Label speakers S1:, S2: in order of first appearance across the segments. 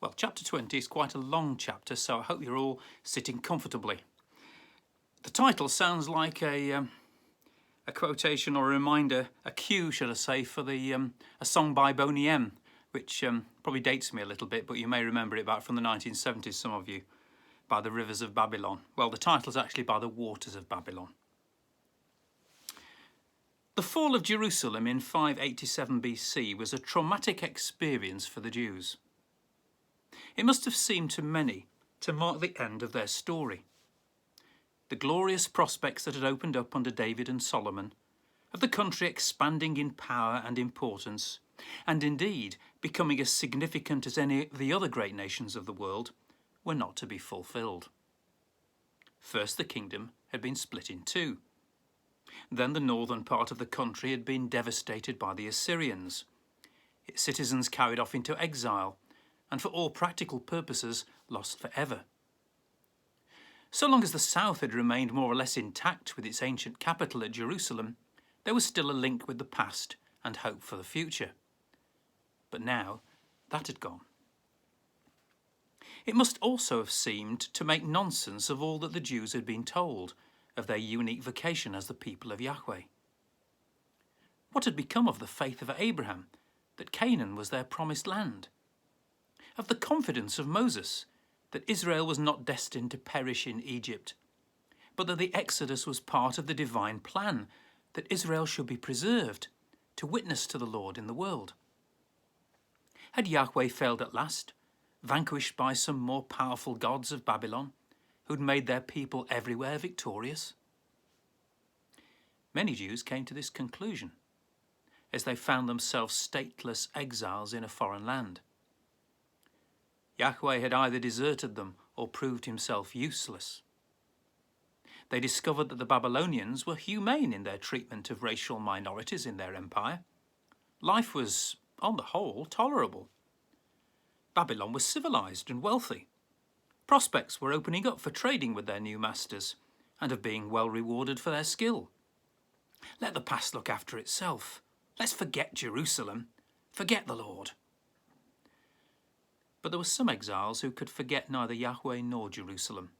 S1: Well, chapter 20 is quite a long chapter, so I hope you're all sitting comfortably. The title sounds like a quotation or a reminder, a cue, should I say, for a song by Boney M, which probably dates me a little bit, but you may remember it back from the 1970s, some of you, by the Rivers of Babylon. Well, the title's actually By the Waters of Babylon. The fall of Jerusalem in 587 BC was a traumatic experience for the Jews. It must have seemed to many to mark the end of their story. The glorious prospects that had opened up under David and Solomon, of the country expanding in power and importance, and indeed becoming as significant as any of the other great nations of the world, were not to be fulfilled. First, the kingdom had been split in two. Then the northern part of the country had been devastated by the Assyrians, its citizens carried off into exile, and for all practical purposes lost forever. So long as the south had remained more or less intact with its ancient capital at Jerusalem, there was still a link with the past and hope for the future. But now that had gone. It must also have seemed to make nonsense of all that the Jews had been told of their unique vocation as the people of Yahweh. What had become of the faith of Abraham that Canaan was their promised land? Of the confidence of Moses that Israel was not destined to perish in Egypt, but that the Exodus was part of the divine plan, that Israel should be preserved to witness to the Lord in the world? Had Yahweh failed at last, vanquished by some more powerful gods of Babylon, who'd made their people everywhere victorious? Many Jews came to this conclusion as they found themselves stateless exiles in a foreign land. Yahweh had either deserted them or proved himself useless. They discovered that the Babylonians were humane in their treatment of racial minorities in their empire. Life was, on the whole, tolerable. Babylon was civilized and wealthy. Prospects were opening up for trading with their new masters and of being well rewarded for their skill. Let the past look after itself. Let's forget Jerusalem, forget the Lord. But there were some exiles who could forget neither Yahweh nor Jerusalem.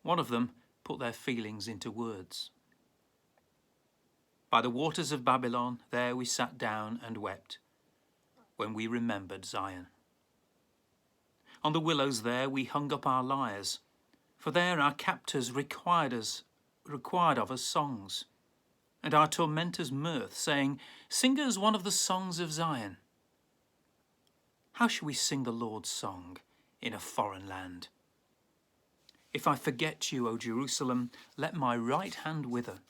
S1: One of them put their feelings into words. By the waters of Babylon, there we sat down and wept, when we remembered Zion. On the willows there we hung up our lyres, for there our captors required of us songs, and our tormentors mirth, saying, "Sing us one of the songs of Zion." How shall we sing the Lord's song in a foreign land? If I forget you, O Jerusalem, let my right hand wither.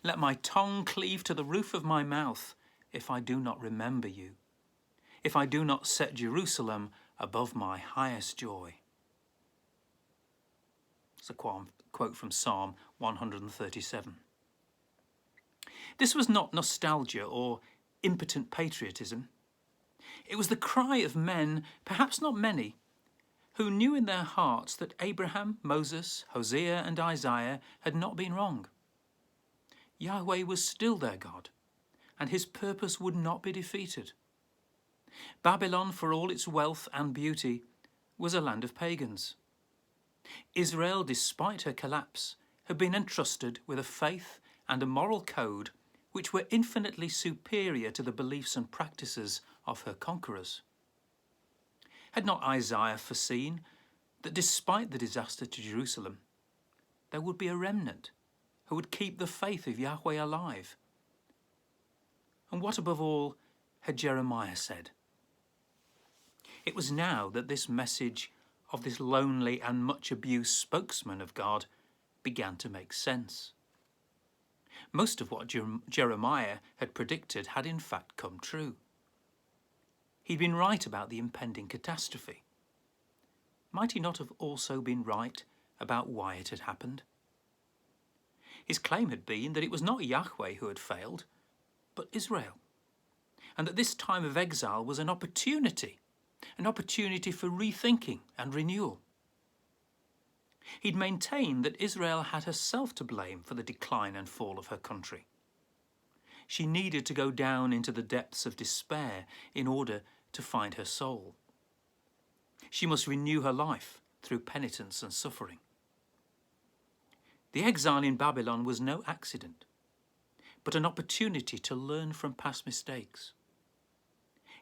S1: Let my tongue cleave to the roof of my mouth, if I do not remember you. If I do not set Jerusalem above my highest joy. It's a quote from Psalm 137. This was not nostalgia or impotent patriotism. It was the cry of men, perhaps not many, who knew in their hearts that Abraham, Moses, Hosea and Isaiah had not been wrong. Yahweh was still their God, and his purpose would not be defeated. Babylon, for all its wealth and beauty, was a land of pagans. Israel, despite her collapse, had been entrusted with a faith and a moral code which were infinitely superior to the beliefs and practices of her conquerors. Had not Isaiah foreseen that despite the disaster to Jerusalem, there would be a remnant who would keep the faith of Yahweh alive? And what above all had Jeremiah said? It was now that this message of this lonely and much abused spokesman of God began to make sense. Most of what Jeremiah had predicted had in fact come true. He'd been right about the impending catastrophe. Might he not have also been right about why it had happened? His claim had been that it was not Yahweh who had failed, but Israel, and that this time of exile was an opportunity for rethinking and renewal. He'd maintained that Israel had herself to blame for the decline and fall of her country. She needed to go down into the depths of despair in order to find her soul. She must renew her life through penitence and suffering. The exile in Babylon was no accident, but an opportunity to learn from past mistakes.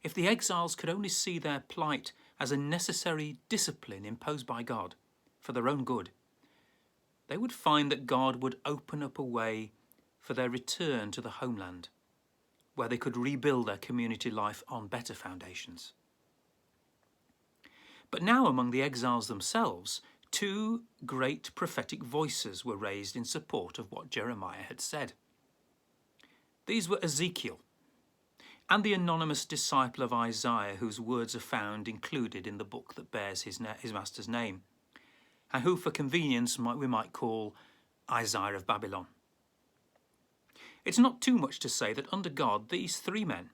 S1: If the exiles could only see their plight as a necessary discipline imposed by God for their own good, they would find that God would open up a way for their return to the homeland, where they could rebuild their community life on better foundations. But now among the exiles themselves, two great prophetic voices were raised in support of what Jeremiah had said. These were Ezekiel and the anonymous disciple of Isaiah, whose words are found included in the book that bears his master's name, and who for convenience we might call Isaiah of Babylon. It's not too much to say that under God, these three men,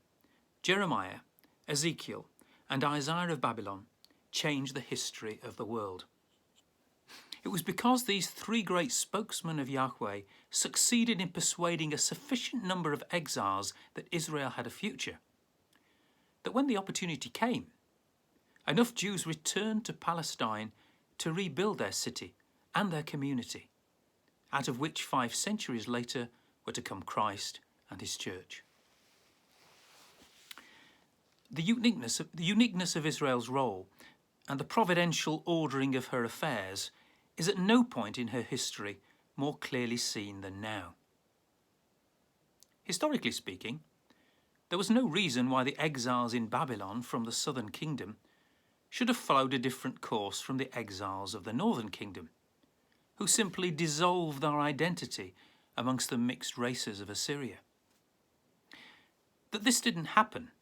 S1: Jeremiah, Ezekiel, and Isaiah of Babylon, changed the history of the world. It was because these three great spokesmen of Yahweh succeeded in persuading a sufficient number of exiles that Israel had a future, that when the opportunity came, enough Jews returned to Palestine to rebuild their city and their community, out of which 5 centuries later were to come Christ and his church. The uniqueness of Israel's role and the providential ordering of her affairs is at no point in her history more clearly seen than now. Historically speaking, there was no reason why the exiles in Babylon from the southern kingdom should have followed a different course from the exiles of the northern kingdom, who simply dissolved their identity amongst the mixed races of Assyria. That this didn't happen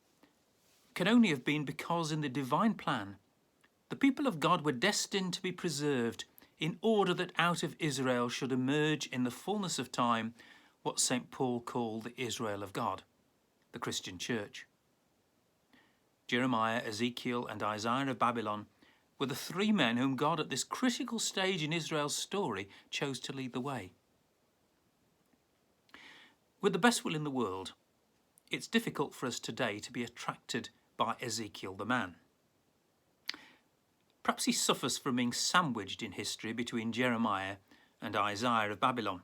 S1: can only have been because in the divine plan, the people of God were destined to be preserved in order that out of Israel should emerge in the fullness of time what St. Paul called the Israel of God, the Christian church. Jeremiah, Ezekiel, and Isaiah of Babylon were the three men whom God at this critical stage in Israel's story chose to lead the way. With the best will in the world, it's difficult for us today to be attracted by Ezekiel the man. Perhaps he suffers from being sandwiched in history between Jeremiah and Isaiah of Babylon.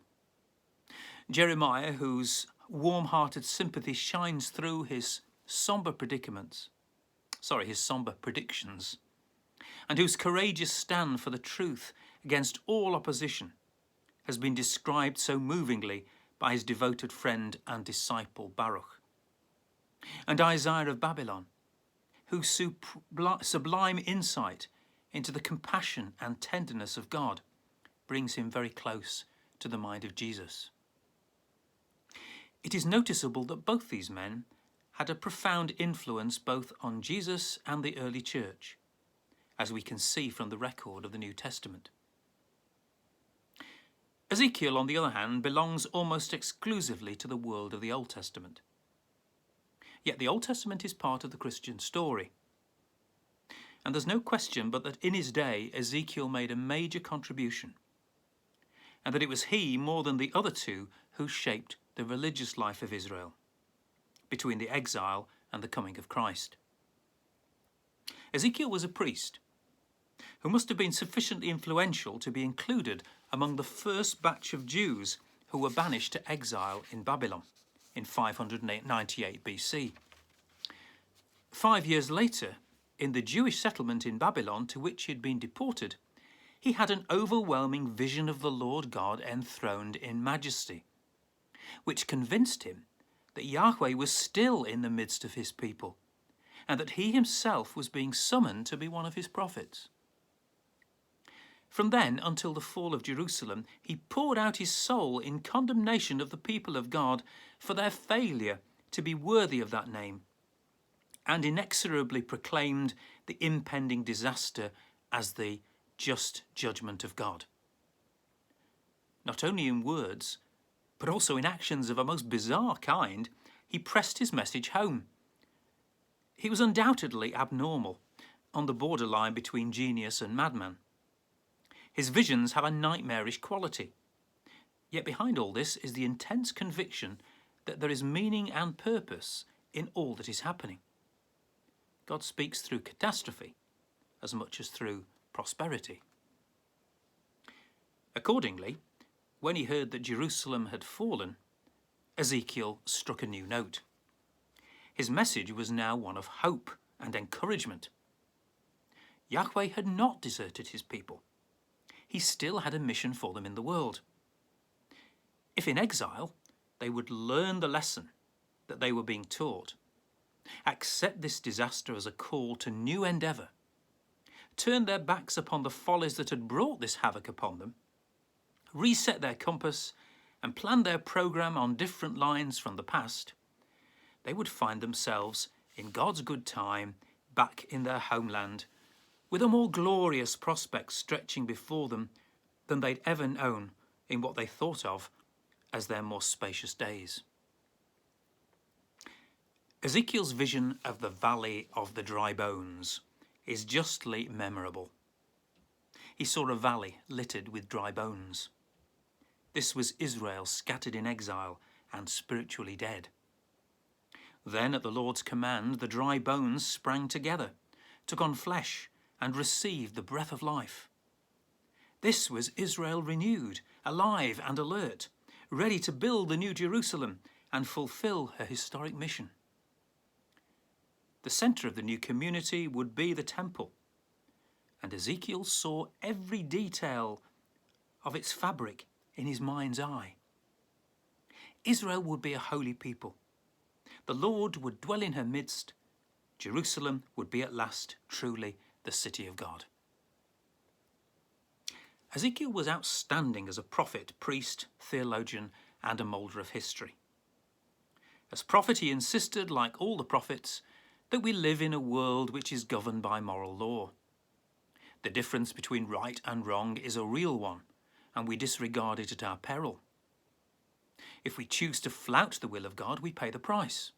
S1: Jeremiah, whose warm-hearted sympathy shines through his somber predictions, and whose courageous stand for the truth against all opposition has been described so movingly by his devoted friend and disciple Baruch. And Isaiah of Babylon, whose sublime insight into the compassion and tenderness of God brings him very close to the mind of Jesus. It is noticeable that both these men had a profound influence both on Jesus and the early church, as we can see from the record of the New Testament. Ezekiel, on the other hand, belongs almost exclusively to the world of the Old Testament. Yet the Old Testament is part of the Christian story. And there's no question but that in his day, Ezekiel made a major contribution, and that it was he, more than the other two, who shaped the religious life of Israel between the exile and the coming of Christ. Ezekiel was a priest who must have been sufficiently influential to be included among the first batch of Jews who were banished to exile in Babylon in 598 BC. 5 years later, in the Jewish settlement in Babylon to which he had been deported, he had an overwhelming vision of the Lord God enthroned in majesty, which convinced him that Yahweh was still in the midst of his people, and that he himself was being summoned to be one of his prophets. From then until the fall of Jerusalem, he poured out his soul in condemnation of the people of God for their failure to be worthy of that name, and inexorably proclaimed the impending disaster as the just judgment of God. Not only in words, but also in actions of a most bizarre kind, he pressed his message home. He was undoubtedly abnormal, on the borderline between genius and madman. His visions have a nightmarish quality. Yet behind all this is the intense conviction that there is meaning and purpose in all that is happening. God speaks through catastrophe, as much as through prosperity. Accordingly, when he heard that Jerusalem had fallen, Ezekiel struck a new note. His message was now one of hope and encouragement. Yahweh had not deserted his people. He still had a mission for them in the world. If in exile, they would learn the lesson that they were being taught, accept this disaster as a call to new endeavour, turn their backs upon the follies that had brought this havoc upon them, reset their compass and plan their programme on different lines from the past, they would find themselves in God's good time back in their homeland with a more glorious prospect stretching before them than they'd ever known in what they thought of as their more spacious days. Ezekiel's vision of the Valley of the Dry Bones is justly memorable. He saw a valley littered with dry bones. This was Israel scattered in exile and spiritually dead. Then, at the Lord's command, the dry bones sprang together, took on flesh, and received the breath of life. This was Israel renewed, alive and alert, ready to build the New Jerusalem and fulfill her historic mission. The centre of the new community would be the temple, and Ezekiel saw every detail of its fabric in his mind's eye. Israel would be a holy people. The Lord would dwell in her midst. Jerusalem would be at last truly the city of God. Ezekiel was outstanding as a prophet, priest, theologian, and a moulder of history. As prophet, he insisted, like all the prophets, that we live in a world which is governed by moral law. The difference between right and wrong is a real one, and we disregard it at our peril. If we choose to flout the will of God, we pay the price,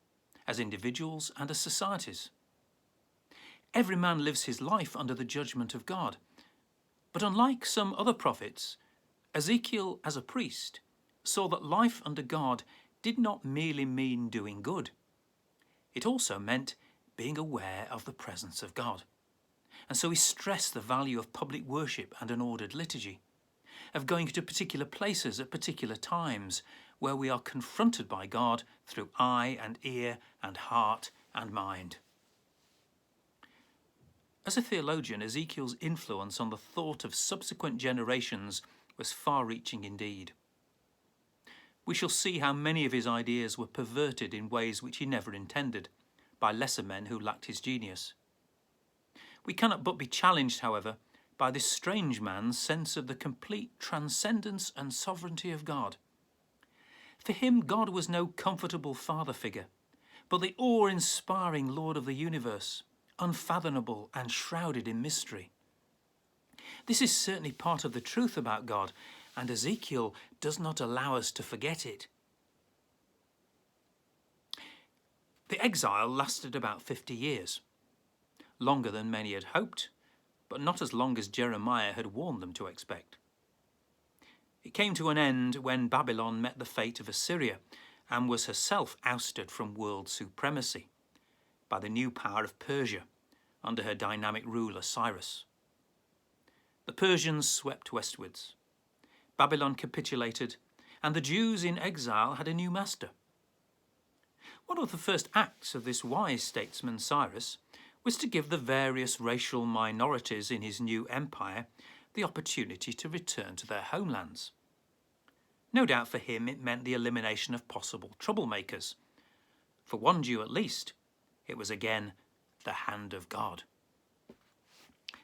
S1: as individuals and as societies. Every man lives his life under the judgment of God. But unlike some other prophets, Ezekiel, as a priest, saw that life under God did not merely mean doing good. It also meant being aware of the presence of God. And so he stressed the value of public worship and an ordered liturgy, of going to particular places at particular times where we are confronted by God through eye and ear and heart and mind. As a theologian, Ezekiel's influence on the thought of subsequent generations was far-reaching indeed. We shall see how many of his ideas were perverted in ways which he never intended, by lesser men who lacked his genius. We cannot but be challenged, however, by this strange man's sense of the complete transcendence and sovereignty of God. For him, God was no comfortable father figure, but the awe-inspiring Lord of the universe, unfathomable and shrouded in mystery. This is certainly part of the truth about God, and Ezekiel does not allow us to forget it. The exile lasted about 50 years, longer than many had hoped, but not as long as Jeremiah had warned them to expect. It came to an end when Babylon met the fate of Assyria and was herself ousted from world supremacy by the new power of Persia under her dynamic ruler Cyrus. The Persians swept westwards. Babylon capitulated, and the Jews in exile had a new master. One of the first acts of this wise statesman Cyrus was to give the various racial minorities in his new empire the opportunity to return to their homelands. No doubt for him it meant the elimination of possible troublemakers. For one Jew at least, it was again the hand of God.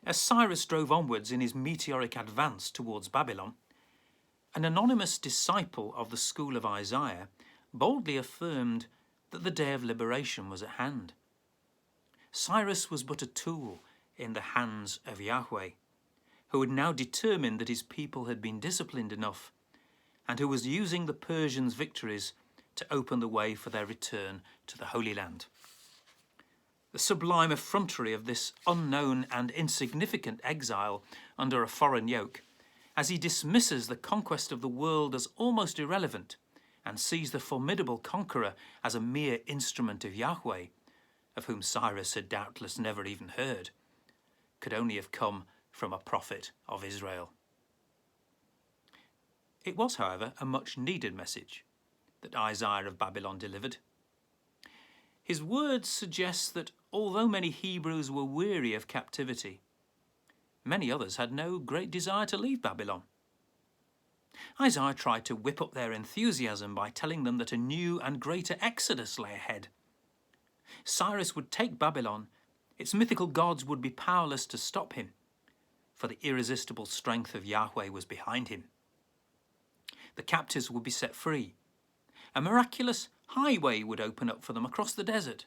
S1: As Cyrus drove onwards in his meteoric advance towards Babylon, an anonymous disciple of the school of Isaiah boldly affirmed that the day of liberation was at hand. Cyrus was but a tool in the hands of Yahweh, who had now determined that his people had been disciplined enough, and who was using the Persians' victories to open the way for their return to the Holy Land. The sublime effrontery of this unknown and insignificant exile under a foreign yoke, as he dismisses the conquest of the world as almost irrelevant and sees the formidable conqueror as a mere instrument of Yahweh, of whom Cyrus had doubtless never even heard, could only have come from a prophet of Israel. It was, however, a much-needed message that Isaiah of Babylon delivered. His words suggest that although many Hebrews were weary of captivity, many others had no great desire to leave Babylon. Isaiah tried to whip up their enthusiasm by telling them that a new and greater exodus lay ahead. Cyrus would take Babylon, its mythical gods would be powerless to stop him, for the irresistible strength of Yahweh was behind him. The captives would be set free. A miraculous highway would open up for them across the desert.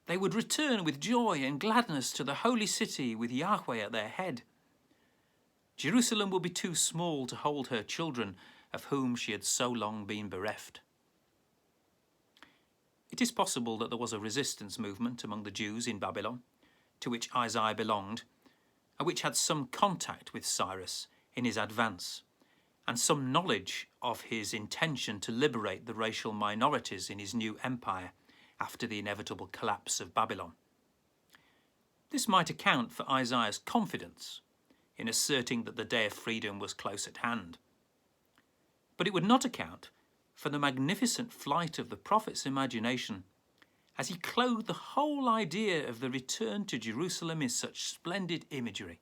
S1: They would return with joy and gladness to the holy city with Yahweh at their head. Jerusalem would be too small to hold her children, of whom she had so long been bereft. It is possible that there was a resistance movement among the Jews in Babylon, to which Isaiah belonged, and which had some contact with Cyrus in his advance, and some knowledge of his intention to liberate the racial minorities in his new empire after the inevitable collapse of Babylon. This might account for Isaiah's confidence in asserting that the day of freedom was close at hand. But it would not account for the magnificent flight of the prophet's imagination as he clothed the whole idea of the return to Jerusalem in such splendid imagery.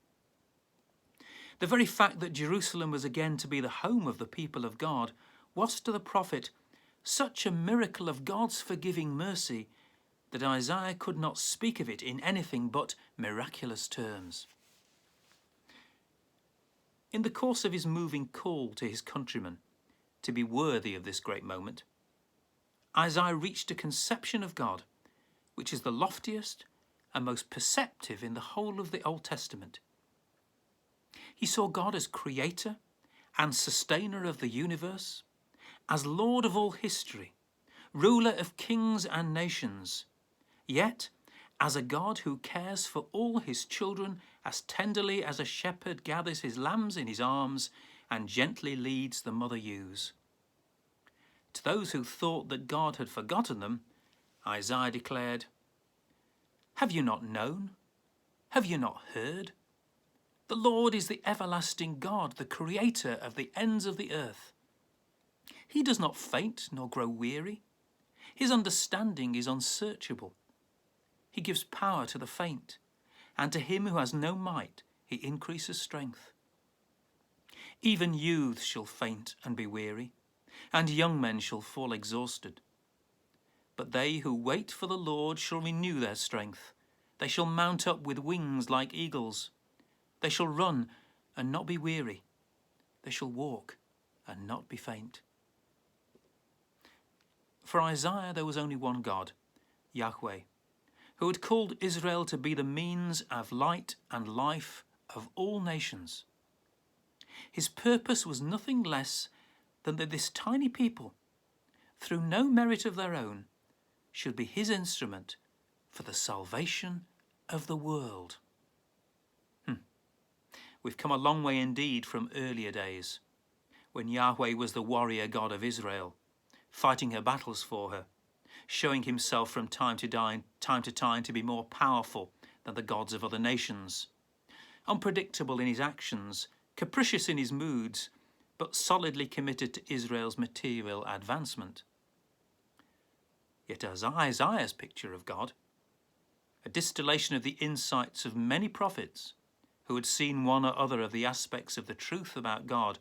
S1: The very fact that Jerusalem was again to be the home of the people of God was to the prophet such a miracle of God's forgiving mercy that Isaiah could not speak of it in anything but miraculous terms. In the course of his moving call to his countrymen to be worthy of this great moment, Isaiah reached a conception of God which is the loftiest and most perceptive in the whole of the Old Testament. He saw God as creator and sustainer of the universe, as Lord of all history, ruler of kings and nations, yet as a God who cares for all his children as tenderly as a shepherd gathers his lambs in his arms and gently leads the mother ewes. To those who thought that God had forgotten them, Isaiah declared, "Have you not known? Have you not heard? The Lord is the everlasting God, the creator of the ends of the earth. He does not faint nor grow weary. His understanding is unsearchable. He gives power to the faint, and to him who has no might he increases strength. Even youths shall faint and be weary, and young men shall fall exhausted. But they who wait for the Lord shall renew their strength. They shall mount up with wings like eagles. They shall run and not be weary. They shall walk and not be faint." For Isaiah there was only one God, Yahweh, who had called Israel to be the means of light and life of all nations. His purpose was nothing less than that this tiny people, through no merit of their own, should be his instrument for the salvation of the world. We've come a long way indeed from earlier days, when Yahweh was the warrior God of Israel, fighting her battles for her, showing himself from time to time to be more powerful than the gods of other nations, unpredictable in his actions, capricious in his moods, but solidly committed to Israel's material advancement. Yet as Isaiah's picture of God, a distillation of the insights of many prophets who had seen one or other of the aspects of the truth about God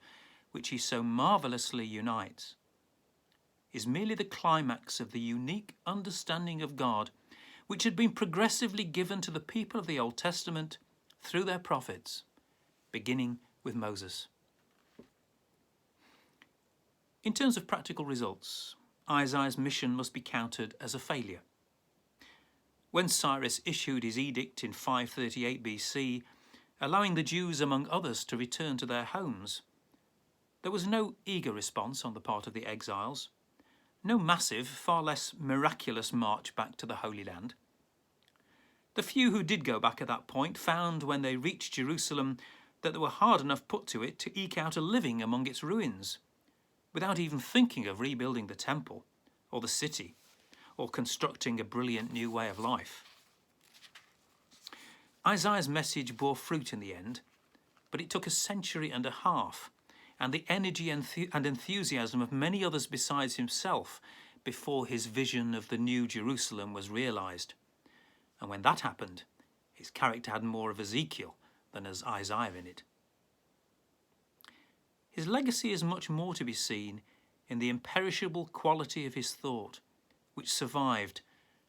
S1: which he so marvellously unites, is merely the climax of the unique understanding of God which had been progressively given to the people of the Old Testament through their prophets, beginning with Moses. In terms of practical results, Isaiah's mission must be counted as a failure. When Cyrus issued his edict in 538 BC, allowing the Jews, among others, to return to their homes, there was no eager response on the part of the exiles, no massive, far less miraculous march back to the Holy Land. The few who did go back at that point found, when they reached Jerusalem, that they were hard enough put to it to eke out a living among its ruins, without even thinking of rebuilding the temple or the city or constructing a brilliant new way of life. Isaiah's message bore fruit in the end, but it took a century and a half, and the energy and enthusiasm of many others besides himself before his vision of the New Jerusalem was realised. And when that happened, his character had more of Ezekiel than as Isaiah in it. His legacy is much more to be seen in the imperishable quality of his thought, which survived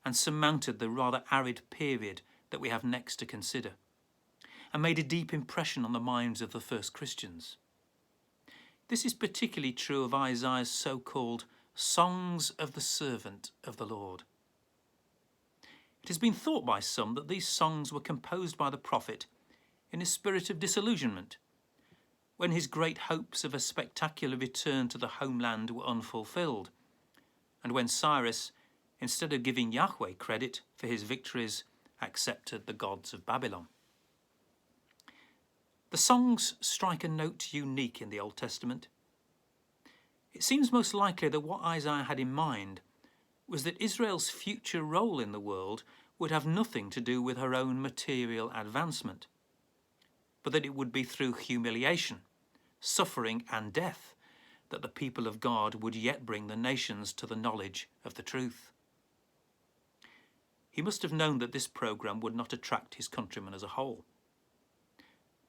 S1: and surmounted the rather arid period that we have next to consider, and made a deep impression on the minds of the first Christians. This is particularly true of Isaiah's so-called Songs of the Servant of the Lord. It has been thought by some that these songs were composed by the prophet in a spirit of disillusionment, when his great hopes of a spectacular return to the homeland were unfulfilled, and when Cyrus, instead of giving Yahweh credit for his victories, accepted the gods of Babylon. The songs strike a note unique in the Old Testament. It seems most likely that what Isaiah had in mind was that Israel's future role in the world would have nothing to do with her own material advancement, but that it would be through humiliation, suffering and death that the people of God would yet bring the nations to the knowledge of the truth. He must have known that this programme would not attract his countrymen as a whole.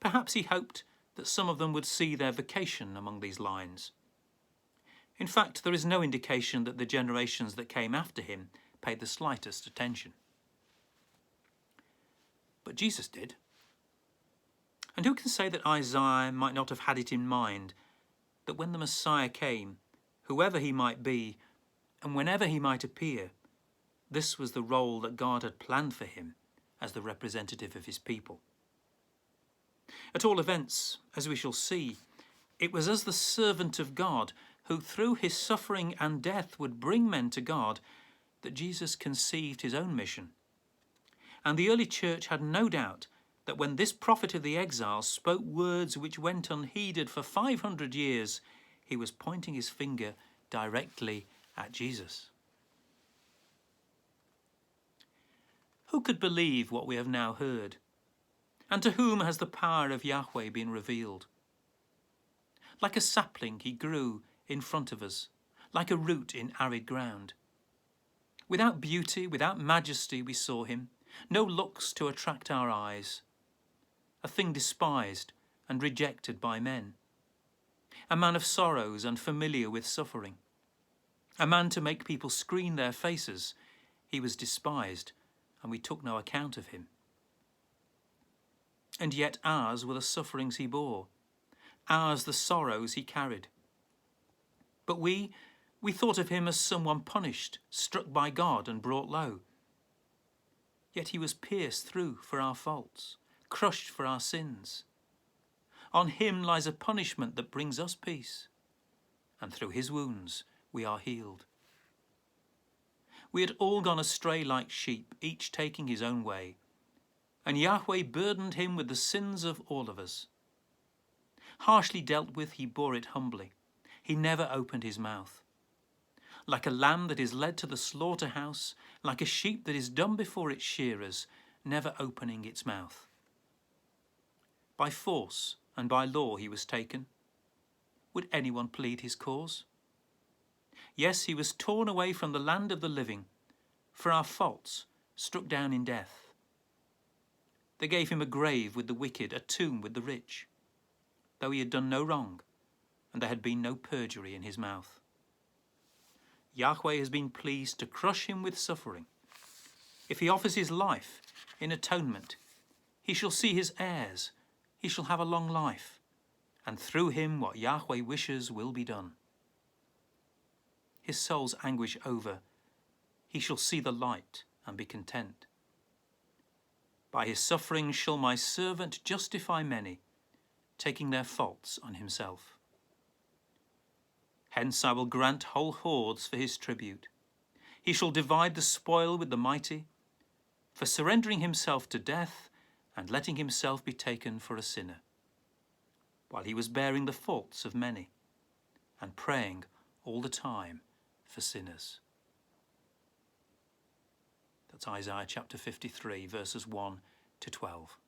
S1: Perhaps he hoped that some of them would see their vocation among these lines. In fact, there is no indication that the generations that came after him paid the slightest attention. But Jesus did. And who can say that Isaiah might not have had it in mind that when the Messiah came, whoever he might be, and whenever he might appear, this was the role that God had planned for him as the representative of his people. At all events, as we shall see, it was as the servant of God who through his suffering and death would bring men to God that Jesus conceived his own mission. And the early church had no doubt that when this prophet of the exiles spoke words which went unheeded for 500 years, he was pointing his finger directly at Jesus. Who could believe what we have now heard? And to whom has the power of Yahweh been revealed? Like a sapling he grew in front of us, like a root in arid ground. Without beauty, without majesty we saw him, no looks to attract our eyes. A thing despised and rejected by men. A man of sorrows and familiar with suffering. A man to make people screen their faces. He was despised, and we took no account of him. And yet ours were the sufferings he bore, ours the sorrows he carried. But we thought of him as someone punished, struck by God and brought low. Yet he was pierced through for our faults, crushed for our sins. On him lies a punishment that brings us peace, and through his wounds we are healed. We had all gone astray like sheep, each taking his own way, and Yahweh burdened him with the sins of all of us. Harshly dealt with, he bore it humbly. He never opened his mouth. Like a lamb that is led to the slaughterhouse, like a sheep that is dumb before its shearers, never opening its mouth. By force and by law he was taken. Would anyone plead his cause? Yes, he was torn away from the land of the living, for our faults, struck down in death. They gave him a grave with the wicked, a tomb with the rich, though he had done no wrong, and there had been no perjury in his mouth. Yahweh has been pleased to crush him with suffering. If he offers his life in atonement, he shall see his heirs, he shall have a long life, and through him what Yahweh wishes will be done. His soul's anguish over, he shall see the light and be content. By his suffering shall my servant justify many, taking their faults on himself. Hence I will grant whole hordes for his tribute. He shall divide the spoil with the mighty, for surrendering himself to death and letting himself be taken for a sinner, while he was bearing the faults of many and praying all the time for sinners. That's Isaiah chapter 53, verses 1 to 12.